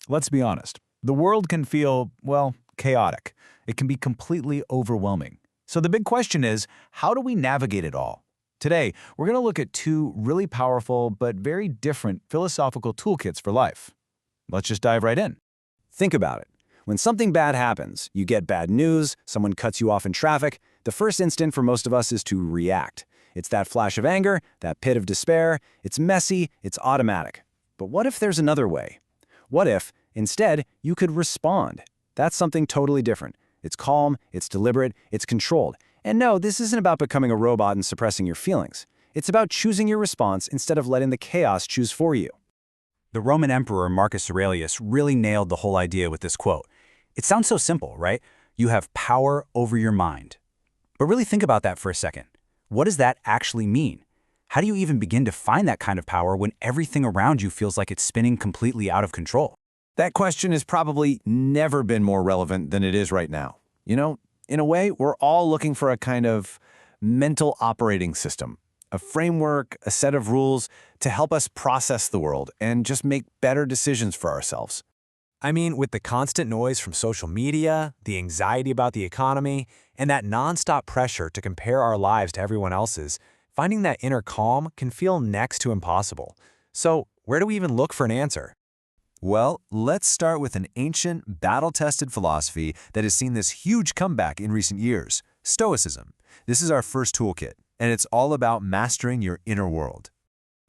Let's be honest. The world can feel, well, chaotic. It can be completely overwhelming. So the big question is, how do we navigate it all? Today, we're going to look at two really powerful but very different philosophical toolkits for life. Let's just dive right in. Think about it. When something bad happens, you get bad news, someone cuts you off in traffic, the first instinct for most of us is to react. It's that flash of anger, that pit of despair. It's messy, it's automatic. But what if there's another way? What if, instead, you could respond? That's something totally different. It's calm, it's deliberate, it's controlled. And no, this isn't about becoming a robot and suppressing your feelings. It's about choosing your response instead of letting the chaos choose for you. The Roman Emperor Marcus Aurelius really nailed the whole idea with this quote. It sounds so simple, right? You have power over your mind. But really think about that for a second. What does that actually mean? How do you even begin to find that kind of power when everything around you feels like it's spinning completely out of control? That question has probably never been more relevant than it is right now. You know, in a way, we're all looking for a kind of mental operating system, a framework, a set of rules to help us process the world and just make better decisions for ourselves. I mean, with the constant noise from social media, the anxiety about the economy, and that nonstop pressure to compare our lives to everyone else's, finding that inner calm can feel next to impossible. So, where do we even look for an answer? Well, let's start with an ancient, battle-tested philosophy that has seen this huge comeback in recent years, Stoicism. This is our first toolkit, and it's all about mastering your inner world.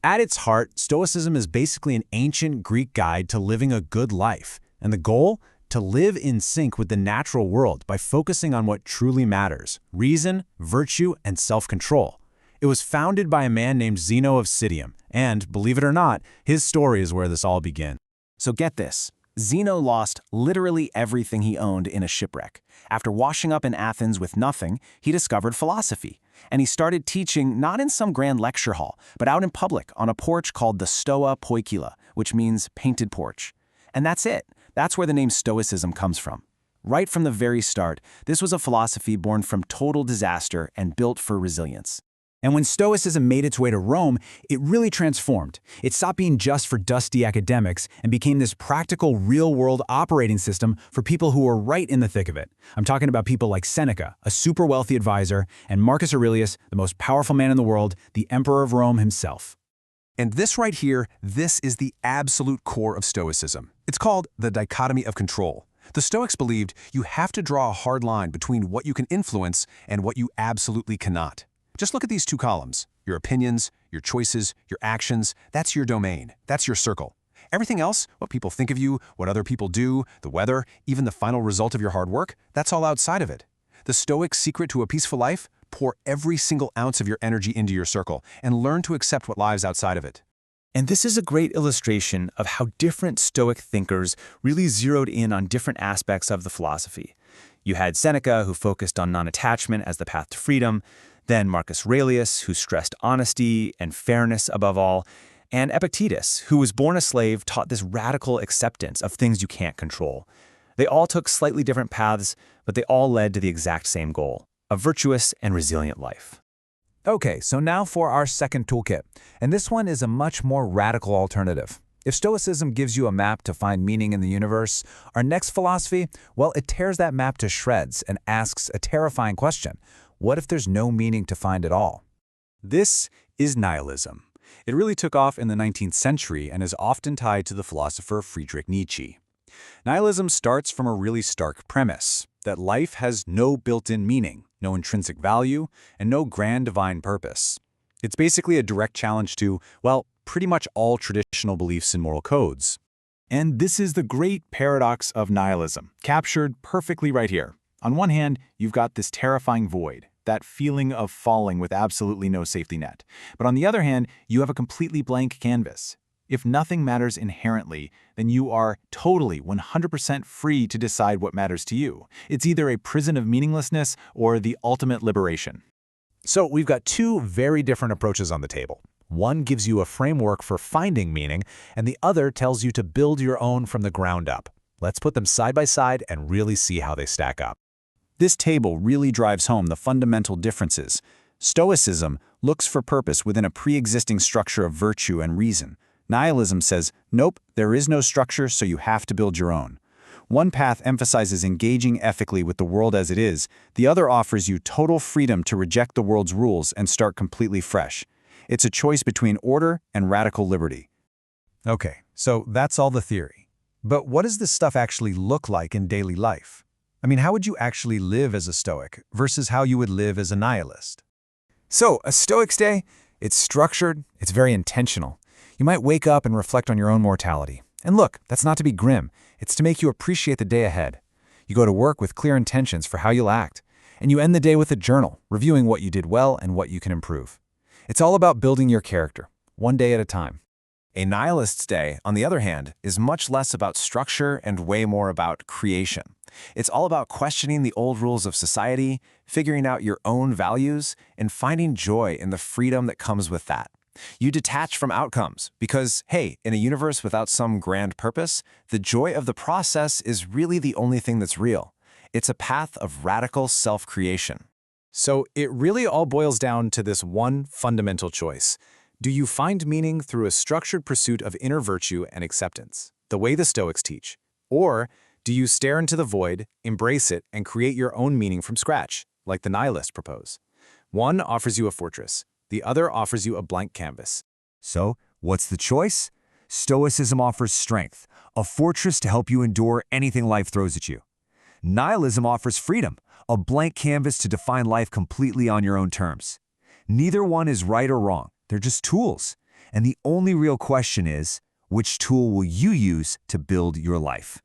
At its heart, Stoicism is basically an ancient Greek guide to living a good life. And the goal? To live in sync with the natural world by focusing on what truly matters: reason, virtue, and self-control. It was founded by a man named Zeno of Citium, and, believe it or not, his story is where this all began. So get this. Zeno lost literally everything he owned in a shipwreck. After washing up in Athens with nothing, he discovered philosophy. And he started teaching not in some grand lecture hall, but out in public on a porch called the Stoa Poikila, which means painted porch. And that's it. That's where the name Stoicism comes from. Right from the very start, this was a philosophy born from total disaster and built for resilience. And when Stoicism made its way to Rome, it really transformed. It stopped being just for dusty academics and became this practical, real-world operating system for people who were right in the thick of it. I'm talking about people like Seneca, a super wealthy advisor, and Marcus Aurelius, the most powerful man in the world, the emperor of Rome himself. And this right here, this is the absolute core of Stoicism. It's called the Dichotomy of Control. The Stoics believed you have to draw a hard line between what you can influence and what you absolutely cannot. Just look at these two columns. Your opinions, your choices, your actions, that's your domain. That's your circle. Everything else, what people think of you, what other people do, the weather, even the final result of your hard work, that's all outside of it. The Stoic secret to a peaceful life? Pour every single ounce of your energy into your circle and learn to accept what lies outside of it. And this is a great illustration of how different Stoic thinkers really zeroed in on different aspects of the philosophy. You had Seneca, who focused on non-attachment as the path to freedom, then Marcus Aurelius, who stressed honesty and fairness above all, and Epictetus, who was born a slave, taught this radical acceptance of things you can't control. They all took slightly different paths, but they all led to the exact same goal: a virtuous and resilient life. Okay, so now for our second toolkit, and this one is a much more radical alternative. If Stoicism gives you a map to find meaning in the universe, our next philosophy, well, it tears that map to shreds and asks a terrifying question. What if there's no meaning to find at all? This is nihilism. It really took off in the 19th century and is often tied to the philosopher Friedrich Nietzsche. Nihilism starts from a really stark premise, that life has no built-in meaning, no intrinsic value, and no grand divine purpose. It's basically a direct challenge to, well, pretty much all traditional beliefs and moral codes. And this is the great paradox of nihilism, captured perfectly right here. On one hand, you've got this terrifying void, that feeling of falling with absolutely no safety net. But on the other hand, you have a completely blank canvas. If nothing matters inherently, then you are totally 100% free to decide what matters to you. It's either a prison of meaninglessness or the ultimate liberation. So we've got two very different approaches on the table. One gives you a framework for finding meaning, and the other tells you to build your own from the ground up. Let's put them side by side and really see how they stack up. This table really drives home the fundamental differences. Stoicism looks for purpose within a pre-existing structure of virtue and reason. Nihilism says, nope, there is no structure, so you have to build your own. One path emphasizes engaging ethically with the world as it is, the other offers you total freedom to reject the world's rules and start completely fresh. It's a choice between order and radical liberty. Okay, so that's all the theory. But what does this stuff actually look like in daily life? I mean, how would you actually live as a Stoic versus how you would live as a nihilist? So, a Stoic's day, it's structured, it's very intentional. You might wake up and reflect on your own mortality. And look, that's not to be grim. It's to make you appreciate the day ahead. You go to work with clear intentions for how you'll act. And you end the day with a journal, reviewing what you did well and what you can improve. It's all about building your character, one day at a time. A nihilist's day, on the other hand, is much less about structure and way more about creation. It's all about questioning the old rules of society, figuring out your own values, and finding joy in the freedom that comes with that. You detach from outcomes because, hey, in a universe without some grand purpose, the joy of the process is really the only thing that's real. It's a path of radical self-creation. So it really all boils down to this one fundamental choice. Do you find meaning through a structured pursuit of inner virtue and acceptance, the way the Stoics teach? Or do you stare into the void, embrace it, and create your own meaning from scratch, like the Nihilists propose? One offers you a fortress. The other offers you a blank canvas. So, what's the choice? Stoicism offers strength, a fortress to help you endure anything life throws at you. Nihilism offers freedom, a blank canvas to define life completely on your own terms. Neither one is right or wrong, they're just tools. And the only real question is, which tool will you use to build your life?